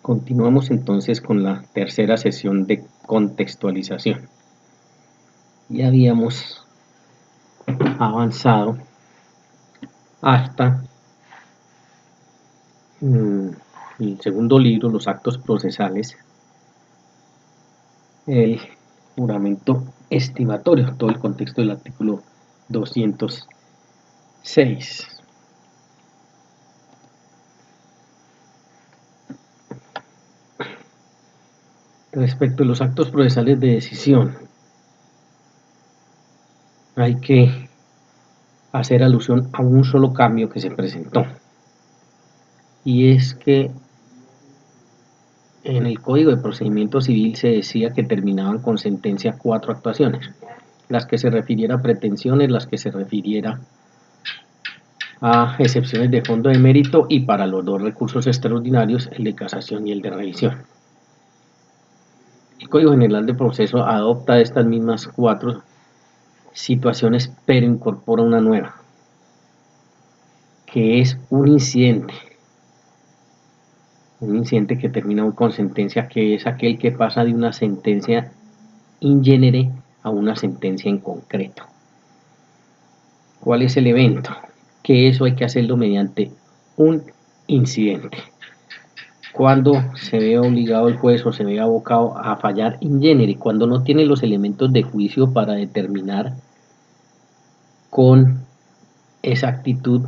Continuamos entonces con la tercera sesión de contextualización. Ya habíamos avanzado hasta el segundo libro, los actos procesales, el juramento estimatorio, todo el contexto del artículo 206. Respecto a los actos procesales de decisión, hay que hacer alusión a un solo cambio que se presentó, y es que en el Código de Procedimiento Civil se decía que terminaban con sentencia 4 actuaciones, las que se refiriera a pretensiones, las que se refiriera a excepciones de fondo de mérito, y para los dos recursos extraordinarios, el de casación y el de revisión. El Código General de Proceso adopta estas mismas 4 situaciones, pero incorpora una nueva, que es un incidente que termina con sentencia, que es aquel que pasa de una sentencia in genere a una sentencia en concreto. ¿Cuál es el evento? Que eso hay que hacerlo mediante un incidente. Cuando se ve obligado el juez o se ve abocado a fallar in genere, cuando no tiene los elementos de juicio para determinar con exactitud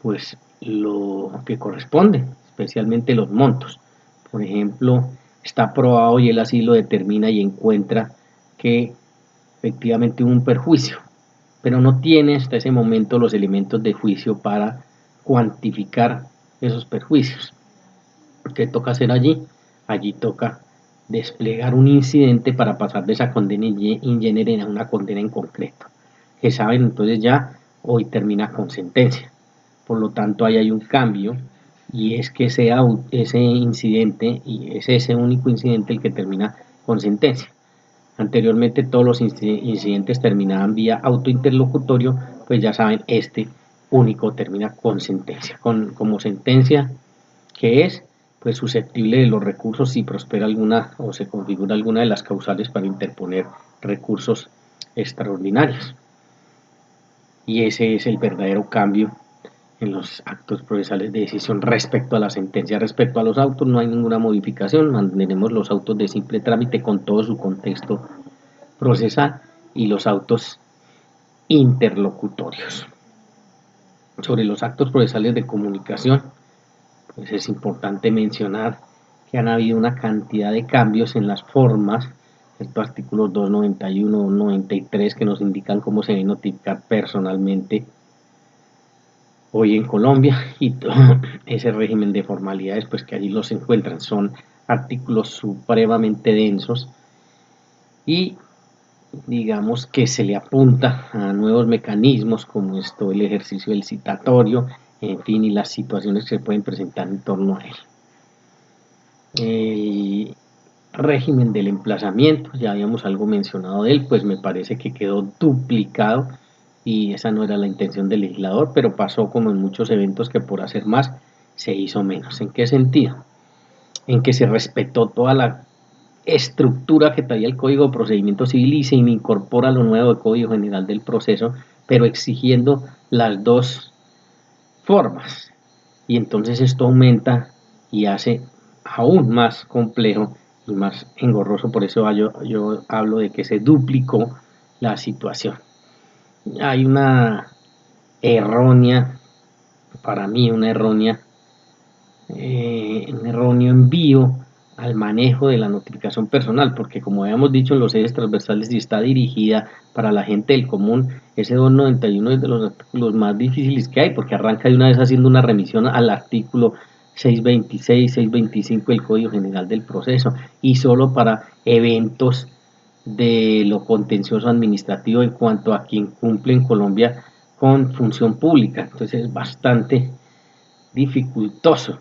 pues lo que corresponde, especialmente los montos. Por ejemplo, está probado y él así lo determina y encuentra que efectivamente hubo un perjuicio, pero no tiene hasta ese momento los elementos de juicio para cuantificar esos perjuicios. ¿Qué toca hacer allí? Allí toca desplegar un incidente para pasar de esa condena in genere a una condena en concreto, que saben entonces ya hoy termina con sentencia. Por lo tanto, ahí hay un cambio, y es que ese incidente, y es ese único incidente el que termina con sentencia. Anteriormente todos los incidentes terminaban vía autointerlocutorio, pues ya saben, este único termina con sentencia. Como sentencia, que es pues susceptible de los recursos si prospera alguna o se configura alguna de las causales para interponer recursos extraordinarios. Y ese es el verdadero cambio en los actos procesales de decisión respecto a la sentencia. Respecto a los autos no hay ninguna modificación, mantendremos los autos de simple trámite con todo su contexto procesal y los autos interlocutorios. Sobre los actos procesales de comunicación, pues es importante mencionar que han habido una cantidad de cambios en las formas, estos artículos 291, 293, que nos indican cómo se debe notificar personalmente hoy en Colombia, y todo ese régimen de formalidades pues que allí los encuentran. Son artículos supremamente densos y digamos que se le apunta a nuevos mecanismos como esto, el ejercicio del citatorio, en fin, y las situaciones que se pueden presentar en torno a él. El régimen del emplazamiento, ya habíamos algo mencionado de él, pues me parece que quedó duplicado, y esa no era la intención del legislador, pero pasó como en muchos eventos que por hacer más se hizo menos. ¿En qué sentido? En que se respetó toda la estructura que traía el Código de Procedimiento Civil y se incorpora lo nuevo del Código General del Proceso, pero exigiendo las dos formas, y entonces esto aumenta y hace aún más complejo y más engorroso. Por eso yo hablo de que se duplicó la situación. Hay una errónea, para mí un erróneo envío al manejo de la notificación personal, porque como habíamos dicho en los ejes transversales, si está dirigida para la gente del común, ese 291 es de los artículos más difíciles que hay, porque arranca de una vez haciendo una remisión al artículo 626, 625 del Código General del Proceso, y solo para eventos de lo contencioso administrativo en cuanto a quien cumple en Colombia con función pública. Entonces es bastante dificultoso.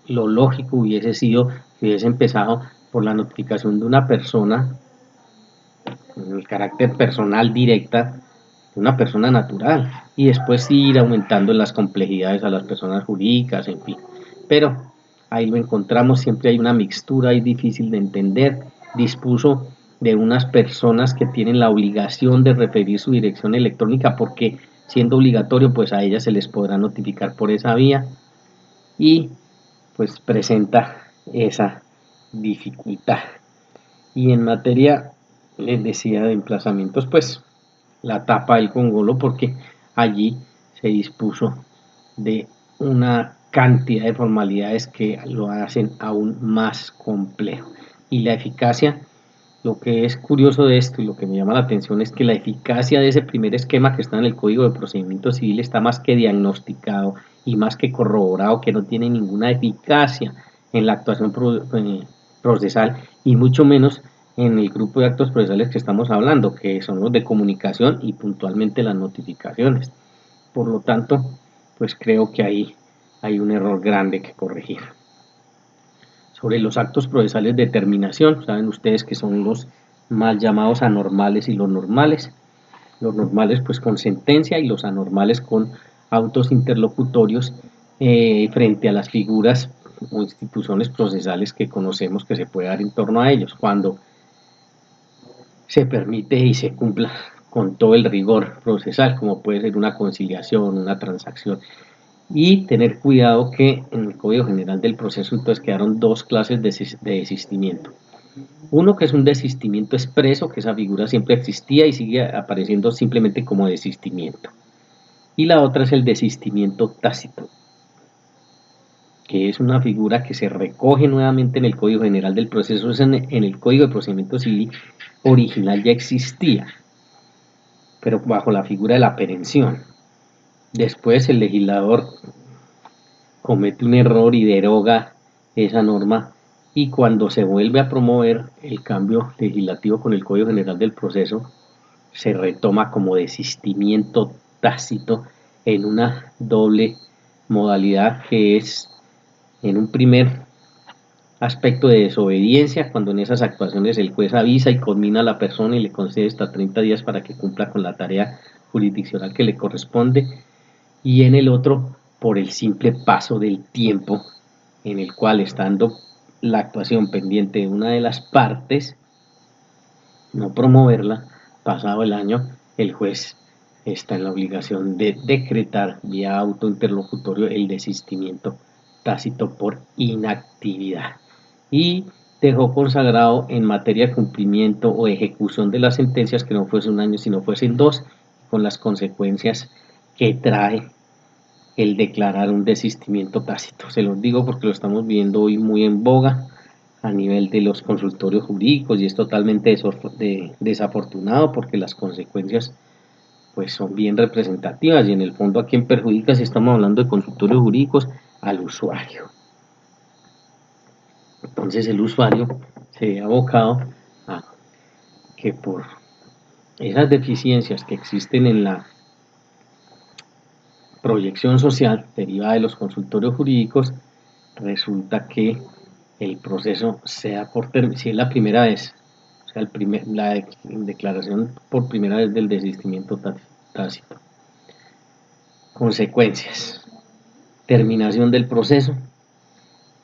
Lo lógico hubiese sido que hubiese empezado por la notificación de una persona, en el carácter personal directa, de una persona natural, y después ir aumentando las complejidades a las personas jurídicas, en fin. pero ahí lo encontramos, siempre hay una mixtura ahí difícil de entender. Dispuso de unas personas que tienen la obligación de referir su dirección electrónica porque siendo obligatorio pues a ellas se les podrá notificar por esa vía y pues presenta esa dificultad. Y en materia, les decía, de emplazamientos, pues la tapa del Congolo porque allí se dispuso de una cantidad de formalidades que lo hacen aún más complejo. Y la eficacia, lo que es curioso de esto y lo que me llama la atención es que la eficacia de ese primer esquema que está en el Código de Procedimiento Civil está más que diagnosticado y más que corroborado, que no tiene ninguna eficacia en la actuación procesal y mucho menos en el grupo de actos procesales que estamos hablando, que son los de comunicación y puntualmente las notificaciones. Por lo tanto, pues creo que ahí hay un error grande que corregir. Sobre los actos procesales de terminación, saben ustedes que son los mal llamados anormales y los normales pues con sentencia y los anormales con autos interlocutorios frente a las figuras o instituciones procesales que conocemos que se puede dar en torno a ellos, cuando se permite y se cumpla con todo el rigor procesal, como puede ser una conciliación, una transacción, y tener cuidado que en el Código General del Proceso entonces quedaron dos clases de desistimiento. Uno que es un desistimiento expreso, que esa figura siempre existía y sigue apareciendo simplemente como desistimiento. Y la otra es el desistimiento tácito, que es una figura que se recoge nuevamente en el Código General del Proceso, en el Código de Procedimiento Civil original ya existía, pero bajo la figura de la perención. Después el legislador comete un error y deroga esa norma y cuando se vuelve a promover el cambio legislativo con el Código General del Proceso se retoma como desistimiento tácito en una doble modalidad que es en un primer aspecto de desobediencia, cuando en esas actuaciones el juez avisa y conmina a la persona y le concede hasta 30 días para que cumpla con la tarea jurisdiccional que le corresponde, y en el otro por el simple paso del tiempo en el cual, estando la actuación pendiente de una de las partes, no promoverla, pasado el año, el juez está en la obligación de decretar vía autointerlocutorio el desistimiento tácito por inactividad. Y dejó consagrado en materia de cumplimiento o ejecución de las sentencias que no fuese un año, sino fuesen dos, con las consecuencias que trae el declarar un desistimiento tácito. Se los digo porque lo estamos viendo hoy muy en boga a nivel de los consultorios jurídicos y es totalmente desafortunado porque las consecuencias pues son bien representativas y en el fondo a quién perjudica si estamos hablando de consultorios jurídicos, al usuario. Entonces el usuario se ve abocado a que por esas deficiencias que existen en la proyección social derivada de los consultorios jurídicos, resulta que el proceso sea si es la primera vez, o sea, la declaración por primera vez del desistimiento tácito. Consecuencias: terminación del proceso,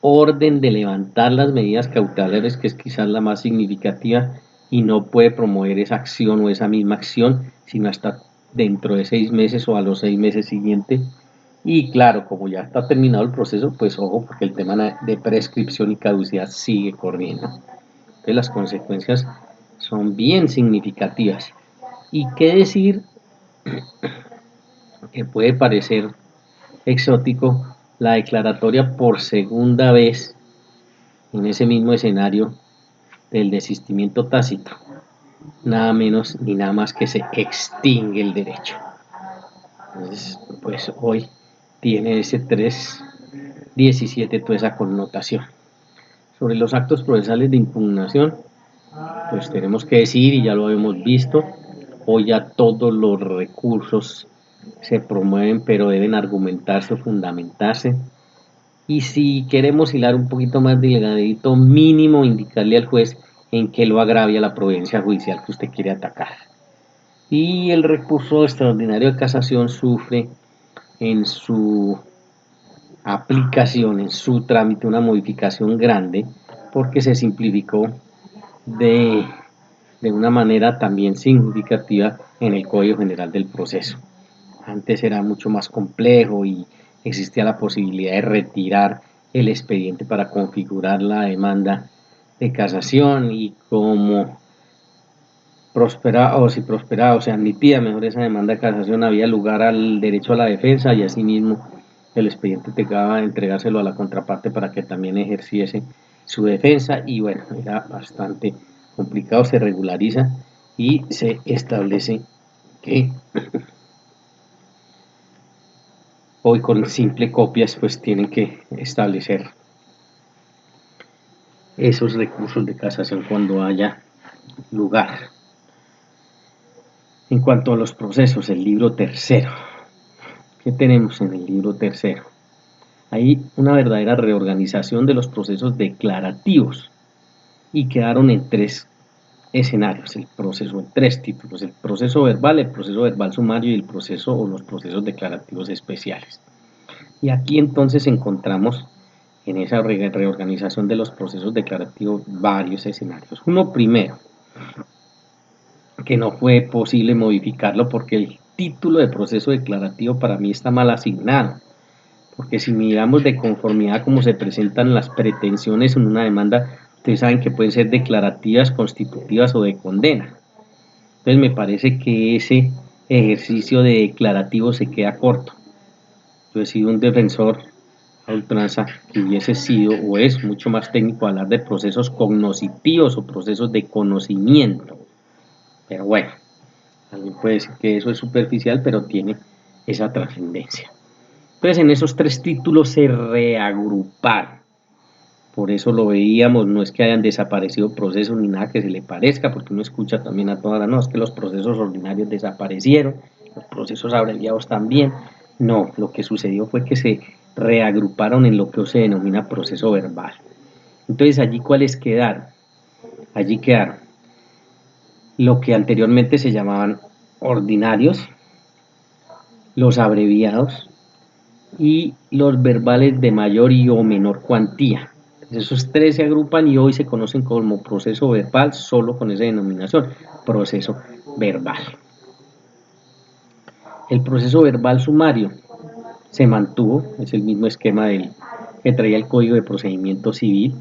orden de levantar las medidas cautelares, que es quizás la más significativa, y no puede promover esa acción o esa misma acción, sino hasta dentro de 6 meses o a los 6 meses siguientes. Y claro, como ya está terminado el proceso, pues ojo, porque el tema de prescripción y caducidad sigue corriendo. Entonces las consecuencias son bien significativas. Y qué decir, que puede parecer exótico, la declaratoria por segunda vez en ese mismo escenario del desistimiento tácito. Nada menos ni nada más que se extingue el derecho. Entonces, pues hoy tiene ese 317 toda esa connotación. Sobre los actos procesales de impugnación, pues tenemos que decir, y ya lo hemos visto, hoy ya todos los recursos se promueven, pero deben argumentarse o fundamentarse. Y si queremos hilar un poquito más delgadito, mínimo indicarle al juez en qué lo agravia la providencia judicial que usted quiere atacar. Y el recurso extraordinario de casación sufre en su aplicación, en su trámite, una modificación grande, porque se simplificó de, de una manera también significativa en el Código General del Proceso. Antes era mucho más complejo y existía la posibilidad de retirar el expediente para configurar la demanda de casación, y como prosperaba, o si prosperaba o se admitía mejor esa demanda de casación, había lugar al derecho a la defensa, y asimismo el expediente tocaba entregárselo a la contraparte para que también ejerciese su defensa. Y bueno, era bastante complicado. Se regulariza y se establece que hoy con simple copias pues tienen que establecer esos recursos de casación cuando haya lugar. En cuanto a los procesos, el libro tercero, ¿qué tenemos en el libro tercero? Hay una verdadera reorganización de los procesos declarativos, y quedaron en tres escenarios, el proceso en tres títulos: el proceso verbal sumario y el proceso o los procesos declarativos especiales. Y aquí entonces encontramos en esa reorganización de los procesos declarativos varios escenarios. Uno primero, que no fue posible modificarlo porque el título de proceso declarativo para mí está mal asignado, porque si miramos de conformidad a cómo se presentan las pretensiones en una demanda, ustedes saben que pueden ser declarativas, constitutivas o de condena. Entonces me parece que ese ejercicio de declarativo se queda corto. Yo he sido un defensor a ultranza que hubiese sido o es mucho más técnico hablar de procesos cognoscitivos o procesos de conocimiento. Pero bueno, alguien puede decir que eso es superficial, pero tiene esa trascendencia. Entonces en esos tres títulos se reagruparon. Por eso lo veíamos, no es que hayan desaparecido procesos ni nada que se le parezca, porque uno escucha también a todas las, no, es que los procesos ordinarios desaparecieron, los procesos abreviados también. No, lo que sucedió fue que se reagruparon en lo que se denomina proceso verbal. Entonces allí, ¿cuáles quedaron? Allí quedaron lo que anteriormente se llamaban ordinarios, los abreviados y los verbales de mayor y o menor cuantía. Esos tres se agrupan y hoy se conocen como proceso verbal, solo con esa denominación, proceso verbal. El proceso verbal sumario se mantuvo, es el mismo esquema que traía el Código de Procedimiento Civil.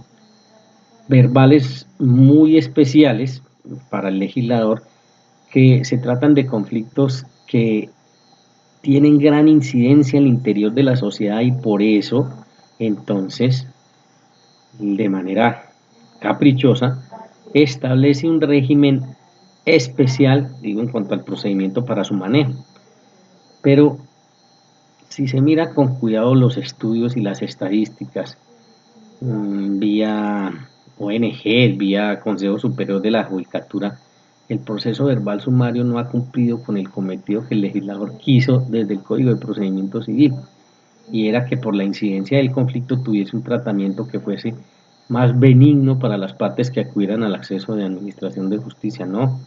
Verbales muy especiales para el legislador, que se tratan de conflictos que tienen gran incidencia en el interior de la sociedad, y por eso entonces de manera caprichosa establece un régimen especial, digo, en cuanto al procedimiento para su manejo. Pero si se mira con cuidado los estudios y las estadísticas, vía ONG, vía Consejo Superior de la Judicatura, el proceso verbal sumario no ha cumplido con el cometido que el legislador quiso desde el Código de Procedimiento Civil, y era que por la incidencia del conflicto tuviese un tratamiento que fuese más benigno para las partes que acudieran al acceso de administración de justicia. No,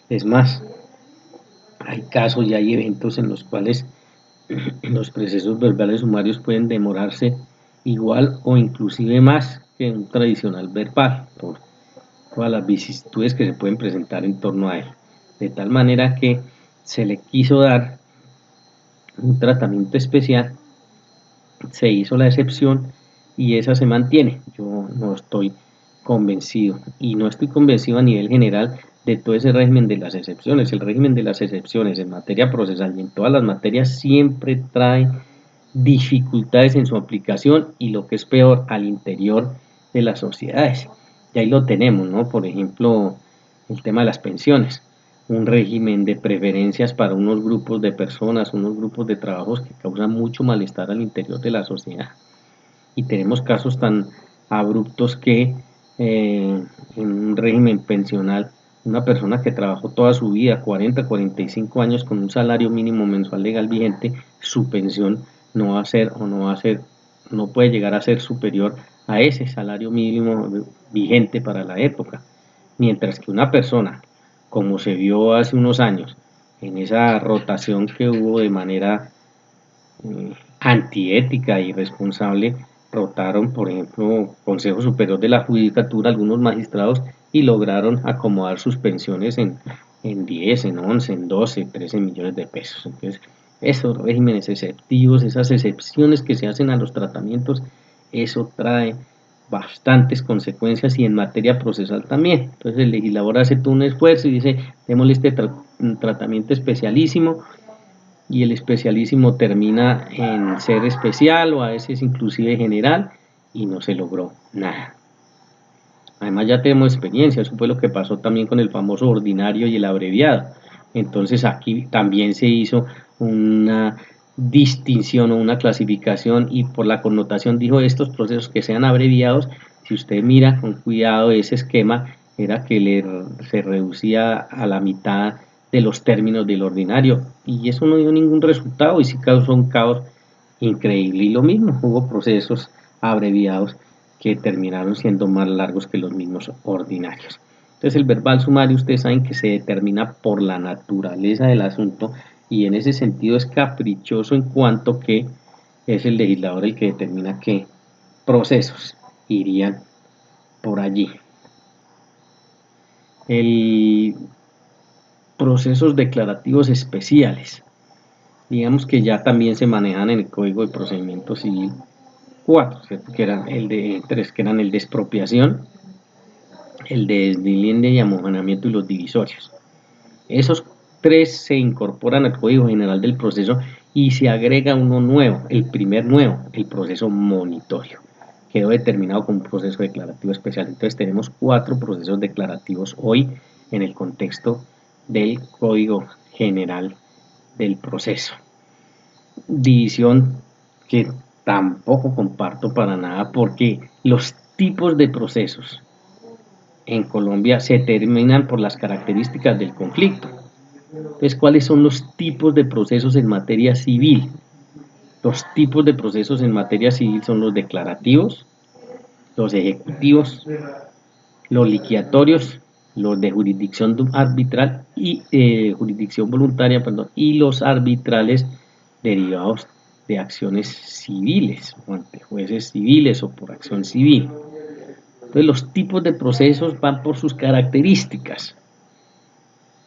es más, hay casos y hay eventos en los cuales los procesos verbales sumarios pueden demorarse igual o inclusive más que un tradicional verbal, por todas las vicisitudes que se pueden presentar en torno a él. De tal manera que se le quiso dar un tratamiento especial, se hizo la excepción y esa se mantiene. Yo no estoy convencido, y no estoy convencido a nivel general de todo ese régimen de las excepciones. El régimen de las excepciones en materia procesal y en todas las materias siempre trae dificultades en su aplicación, y lo que es peor, al interior de las sociedades. Y ahí lo tenemos, ¿no? Por ejemplo, el tema de las pensiones, un régimen de preferencias para unos grupos de personas, unos grupos de trabajos que causan mucho malestar al interior de la sociedad. Y tenemos casos tan abruptos que en un régimen pensional, una persona que trabajó toda su vida, 40, 45 años, con un salario mínimo mensual legal vigente, su pensión no va a ser o no va a ser, no puede llegar a ser superior a ese salario mínimo vigente para la época. Mientras que una persona, como se vio hace unos años, en esa rotación que hubo de manera antiética y irresponsable, rotaron, por ejemplo, Consejo Superior de la Judicatura, algunos magistrados, y lograron acomodar sus pensiones en 10, en 11, en 12, 13 millones de pesos. Entonces, esos regímenes exceptivos, esas excepciones que se hacen a los tratamientos, eso trae bastantes consecuencias y en materia procesal también. Entonces el legislador hace todo un esfuerzo y dice, démosle este tratamiento especialísimo, y el especialísimo termina en ser especial o a veces inclusive general y no se logró nada. Además ya tenemos experiencia, eso fue lo que pasó también con el famoso ordinario y el abreviado. Entonces aquí también se hizo una distinción o una clasificación y por la connotación dijo estos procesos que sean abreviados, si usted mira con cuidado ese esquema, era que se reducía a la mitad de los términos del ordinario y eso no dio ningún resultado y sí causó un caos increíble. Y lo mismo, hubo procesos abreviados que terminaron siendo más largos que los mismos ordinarios. Entonces el verbal sumario ustedes saben que se determina por la naturaleza del asunto y en ese sentido es caprichoso en cuanto que es el legislador el que determina qué procesos irían por allí. El procesos declarativos especiales, digamos que ya también se manejan en el Código de Procedimiento Civil 4, ¿cierto? Que eran el de 3, que eran el de expropiación, el de deslinde y amojonamiento y los divisorios. Esos 3 se incorporan al Código General del Proceso y se agrega uno nuevo, el primer nuevo, el proceso monitorio. Quedó determinado como un proceso declarativo especial. Entonces tenemos 4 procesos declarativos hoy en el contexto del Código General del Proceso. División que tampoco comparto para nada porque los tipos de procesos en Colombia se determinan por las características del conflicto. Entonces, ¿cuáles son los tipos de procesos en materia civil? Los tipos de procesos en materia civil son los declarativos, los ejecutivos, los liquidatorios, los de jurisdicción arbitral y jurisdicción voluntaria, perdón, y los arbitrales derivados de acciones civiles o ante jueces civiles o por acción civil. Entonces los tipos de procesos van por sus características.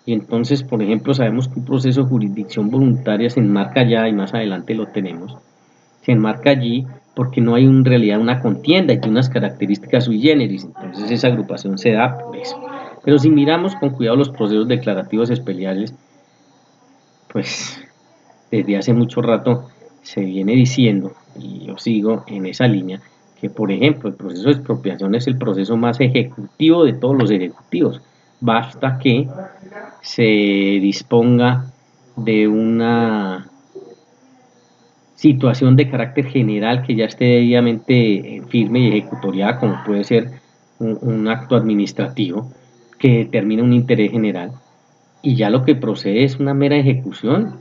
Y entonces, por ejemplo, sabemos que un proceso de jurisdicción voluntaria se enmarca ya, y más adelante lo tenemos, se enmarca allí porque no hay en realidad una contienda, hay unas características sui generis, entonces esa agrupación se da por eso. Pero si miramos con cuidado los procesos declarativos especiales, pues desde hace mucho rato se viene diciendo, y yo sigo en esa línea, que por ejemplo el proceso de expropiación es el proceso más ejecutivo de todos los ejecutivos. Basta que se disponga de una situación de carácter general que ya esté debidamente firme y ejecutoriada, como puede ser un acto administrativo que determina un interés general, y ya lo que procede es una mera ejecución.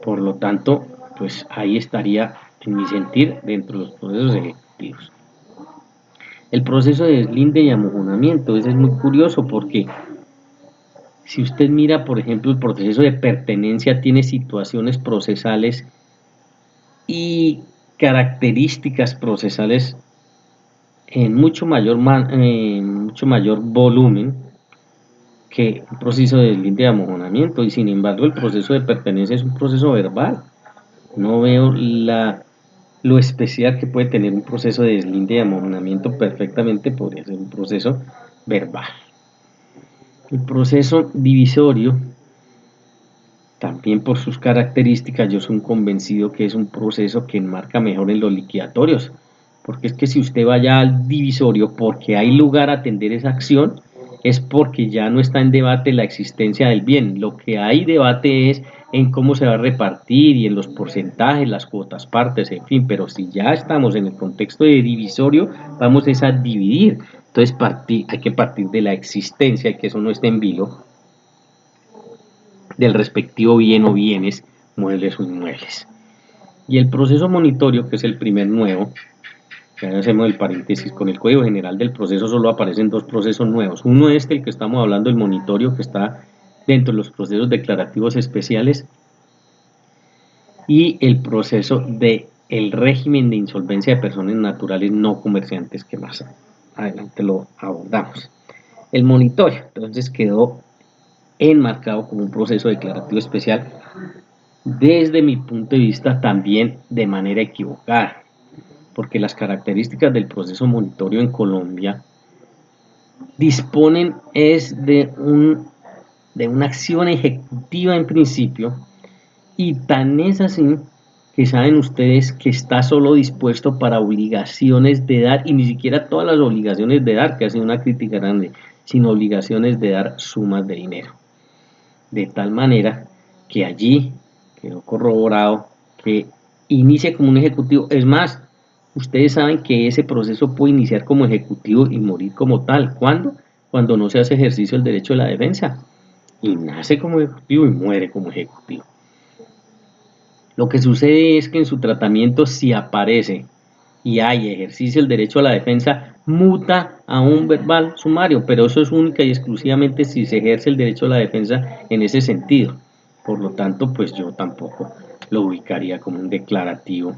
Por lo tanto, pues ahí estaría, en mi sentir, dentro de los procesos ejecutivos. El proceso de deslinde y amojonamiento, ese es muy curioso porque si usted mira, por ejemplo, el proceso de pertenencia tiene situaciones procesales y características procesales en mucho mayor volumen que un proceso de deslinde y amojonamiento, y sin embargo el proceso de pertenencia es un proceso verbal. No veo lo especial que puede tener un proceso de deslinde y amojonamiento, perfectamente podría ser un proceso verbal. El proceso divisorio, también por sus características, yo soy convencido que es un proceso que enmarca mejor en los liquidatorios, porque es que si usted vaya al divisorio porque hay lugar a atender esa acción, es porque ya no está en debate la existencia del bien, lo que hay debate es en cómo se va a repartir y en los porcentajes, las cuotas partes, en fin, pero si ya estamos en el contexto de divisorio, vamos a dividir, entonces hay que partir de la existencia y que eso no esté en vilo del respectivo bien o bienes, muebles o inmuebles. Y el proceso monitorio, que es el primer nuevo, ya hacemos el paréntesis, con el Código General del Proceso solo aparecen 2 procesos nuevos. Uno es el que estamos hablando, el monitorio, que está dentro de los procesos declarativos especiales, y el proceso de el régimen de insolvencia de personas naturales no comerciantes, que más adelante lo abordamos. El monitoreo entonces quedó enmarcado como un proceso declarativo especial desde mi punto de vista también de manera equivocada, porque las características del proceso monitoreo en Colombia disponen es de una acción ejecutiva en principio, y tan es así que saben ustedes que está solo dispuesto para obligaciones de dar, y ni siquiera todas las obligaciones de dar, que ha sido una crítica grande, sino obligaciones de dar sumas de dinero. De tal manera que allí quedó corroborado que inicia como un ejecutivo. Es más, ustedes saben que ese proceso puede iniciar como ejecutivo y morir como tal. ¿Cuándo? Cuando no se hace ejercicio del derecho de la defensa. Y nace como ejecutivo y muere como ejecutivo. Lo que sucede es que en su tratamiento, si aparece y hay ejercicio del derecho a la defensa, muta a un verbal sumario, pero eso es única y exclusivamente si se ejerce el derecho a la defensa en ese sentido. Por lo tanto, pues yo tampoco lo ubicaría como un declarativo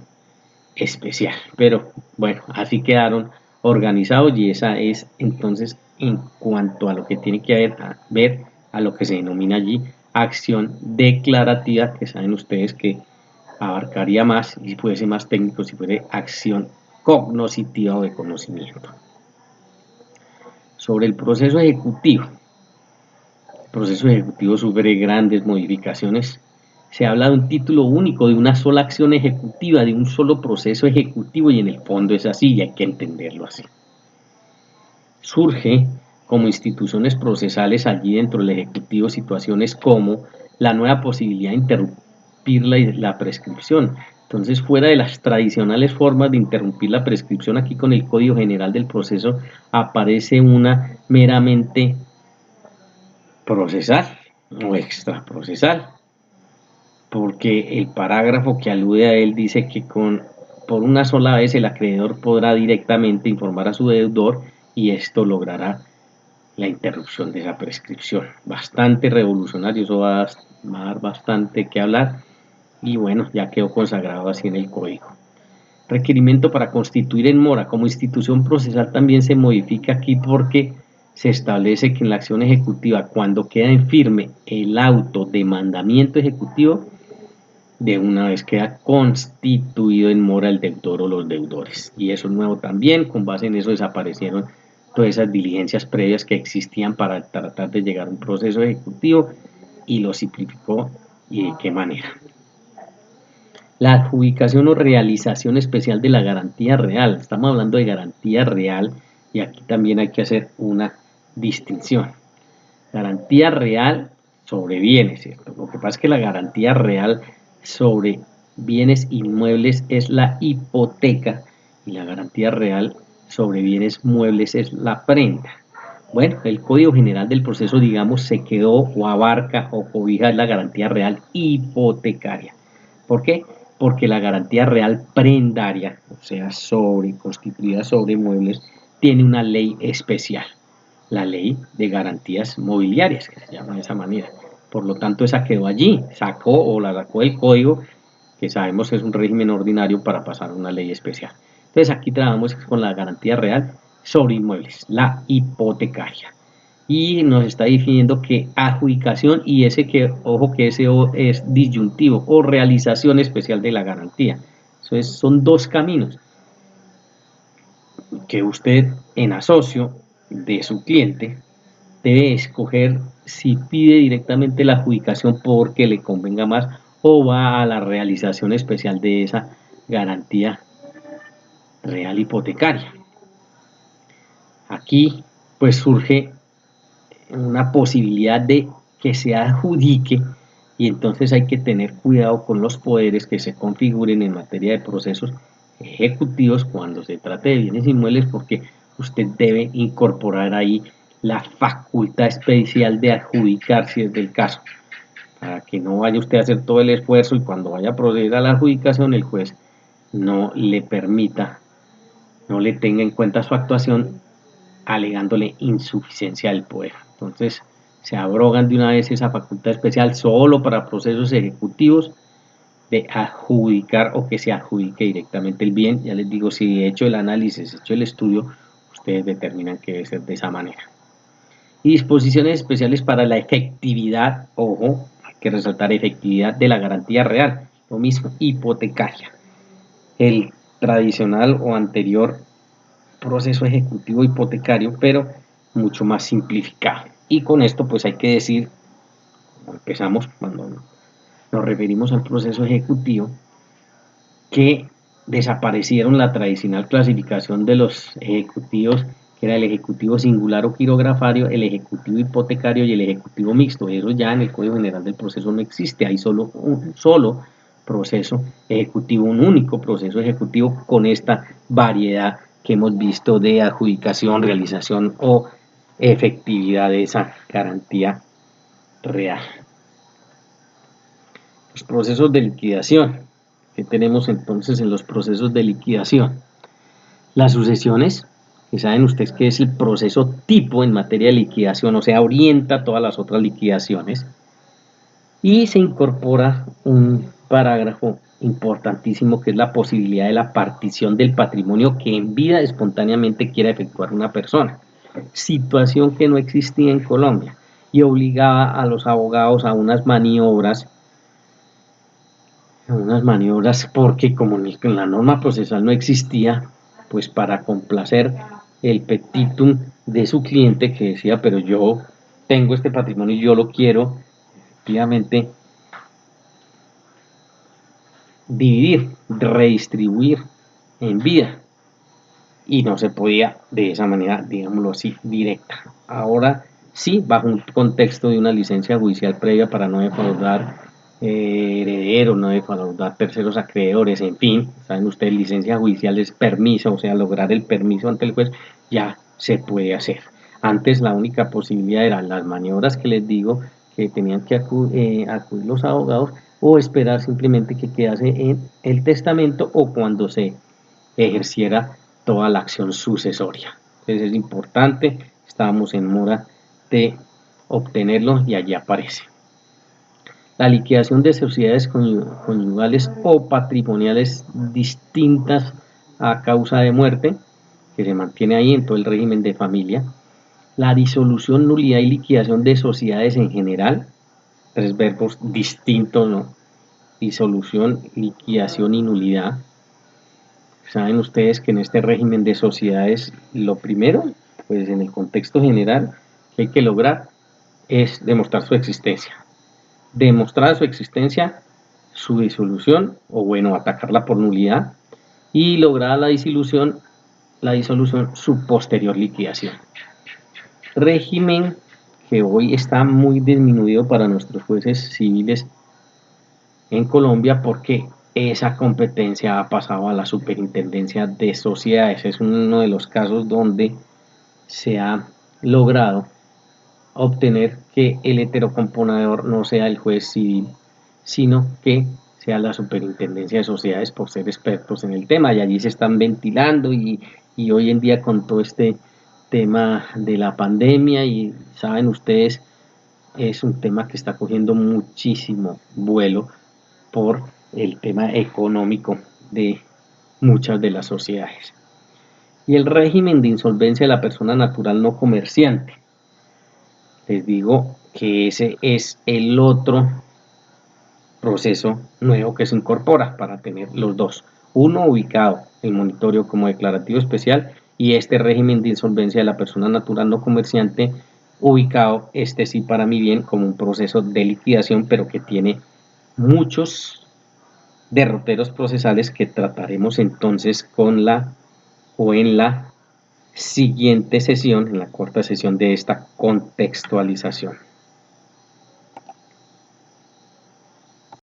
especial. Pero bueno, así quedaron organizados, y esa es entonces en cuanto a lo que tiene que ver a lo que se denomina allí acción declarativa, que saben ustedes que abarcaría más, y si fuese más técnico, si fuera acción cognoscitiva o de conocimiento. Sobre el proceso ejecutivo. El proceso ejecutivo sufre grandes modificaciones. Se habla de un título único, de una sola acción ejecutiva, de un solo proceso ejecutivo, y en el fondo es así y hay que entenderlo así. Surge como instituciones procesales allí dentro del Ejecutivo situaciones como la nueva posibilidad de interrumpir la prescripción. Entonces, fuera de las tradicionales formas de interrumpir la prescripción, aquí con el Código General del Proceso aparece una meramente procesal o extraprocesal, porque el parágrafo que alude a él dice que por una sola vez el acreedor podrá directamente informar a su deudor, y esto logrará la interrupción de esa prescripción. Bastante revolucionario, eso va a dar bastante que hablar, y bueno, ya quedó consagrado así en el código. Requerimiento para constituir en mora como institución procesal también se modifica aquí, porque se establece que en la acción ejecutiva, cuando queda en firme el auto de mandamiento ejecutivo, de una vez queda constituido en mora el deudor o los deudores. Y eso es nuevo también. Con base en eso desaparecieron todas esas diligencias previas que existían para tratar de llegar a un proceso ejecutivo, y lo simplificó. ¿Y de qué manera? La adjudicación o realización especial de la garantía real. Estamos hablando de garantía real, y aquí también hay que hacer una distinción. Garantía real sobre bienes, ¿cierto? Lo que pasa es que la garantía real sobre bienes inmuebles es la hipoteca, y la garantía real sobre bienes muebles es la prenda. Bueno, el Código General del Proceso, digamos, se quedó o abarca o cobija la garantía real hipotecaria. ¿Por qué? Porque la garantía real prendaria, o sea, constituida sobre muebles, tiene una ley especial, la ley de garantías mobiliarias, que se llama de esa manera. Por lo tanto, esa quedó allí, la sacó el código, que sabemos que es un régimen ordinario para pasar a una ley especial. Entonces aquí trabajamos con la garantía real sobre inmuebles, la hipotecaria. Y nos está definiendo que adjudicación, y ese que, ojo que ese es disyuntivo, o realización especial de la garantía. Son dos caminos que usted, en asocio de su cliente, debe escoger si pide directamente la adjudicación porque le convenga más, o va a la realización especial de esa garantía real hipotecaria. Aquí pues surge una posibilidad de que se adjudique, y entonces hay que tener cuidado con los poderes que se configuren en materia de procesos ejecutivos cuando se trate de bienes inmuebles, porque usted debe incorporar ahí la facultad especial de adjudicar si es del caso, para que no vaya usted a hacer todo el esfuerzo y cuando vaya a proceder a la adjudicación el juez no le permita, no le tenga en cuenta su actuación, alegándole insuficiencia del poder. Entonces se abrogan de una vez esa facultad especial solo para procesos ejecutivos, de adjudicar o que se adjudique directamente el bien. Ya les digo, si he hecho el análisis, he hecho el estudio, ustedes determinan que debe ser de esa manera. Y disposiciones especiales para la efectividad, ojo, hay que resaltar efectividad de la garantía real, lo mismo hipotecaria. El tradicional o anterior proceso ejecutivo hipotecario, pero mucho más simplificado. Y con esto pues hay que decir, como empezamos cuando nos referimos al proceso ejecutivo, que desaparecieron la tradicional clasificación de los ejecutivos, que era el ejecutivo singular o quirografario, el ejecutivo hipotecario y el ejecutivo mixto. Eso ya en el Código General del Proceso no existe, hay solo un solo proceso ejecutivo, un único proceso ejecutivo con esta variedad que hemos visto de adjudicación, realización o efectividad de esa garantía real. Los procesos de liquidación. ¿Qué tenemos entonces en los procesos de liquidación? Las sucesiones, que saben ustedes que es el proceso tipo en materia de liquidación, o sea, orienta todas las otras liquidaciones. Y se incorpora un parágrafo importantísimo que es la posibilidad de la partición del patrimonio que en vida espontáneamente quiera efectuar una persona. Situación que no existía en Colombia y obligaba a los abogados a unas maniobras porque como en la norma procesal no existía, pues para complacer el petitum de su cliente que decía, pero yo tengo este patrimonio y yo lo quiero efectivamente dividir, redistribuir en vida, y no se podía de esa manera, digámoslo así, directa. Ahora sí, bajo un contexto de una licencia judicial previa para no defraudar herederos, no defraudar terceros acreedores, en fin, saben ustedes, licencia judicial es permiso, o sea, lograr el permiso ante el juez, ya se puede hacer. Antes la única posibilidad eran las maniobras que les digo, que tenían que acudir los abogados, o esperar simplemente que quedase en el testamento o cuando se ejerciera toda la acción sucesoria. Entonces es importante, estábamos en mora de obtenerlo y allí aparece. La liquidación de sociedades conyugales o patrimoniales distintas a causa de muerte, que se mantiene ahí en todo el régimen de familia. La disolución, nulidad y liquidación de sociedades en general, tres verbos distintos, ¿no? Disolución, liquidación y nulidad. Saben ustedes que en este régimen de sociedades, lo primero, pues en el contexto general, que hay que lograr es demostrar su existencia. Demostrar su existencia, su disolución, o bueno, atacarla por nulidad, y lograr la disolución, su posterior liquidación. Régimen que hoy está muy disminuido para nuestros jueces civiles en Colombia porque esa competencia ha pasado a la superintendencia de sociedades. Es uno de los casos donde se ha logrado obtener que el heterocomponedor no sea el juez civil, sino que sea la superintendencia de sociedades por ser expertos en el tema, y allí se están ventilando y hoy en día con todo este tema de la pandemia, y saben ustedes, es un tema que está cogiendo muchísimo vuelo por el tema económico de muchas de las sociedades. Y el régimen de insolvencia de la persona natural no comerciante. Les digo que ese es el otro proceso nuevo que se incorpora para tener los dos. Uno ubicado, el monitorio como declarativo especial, y este régimen de insolvencia de la persona natural no comerciante ubicado, este sí para mi bien, como un proceso de liquidación, pero que tiene muchos derroteros procesales que trataremos entonces con la o en la siguiente sesión, en la cuarta sesión de esta contextualización.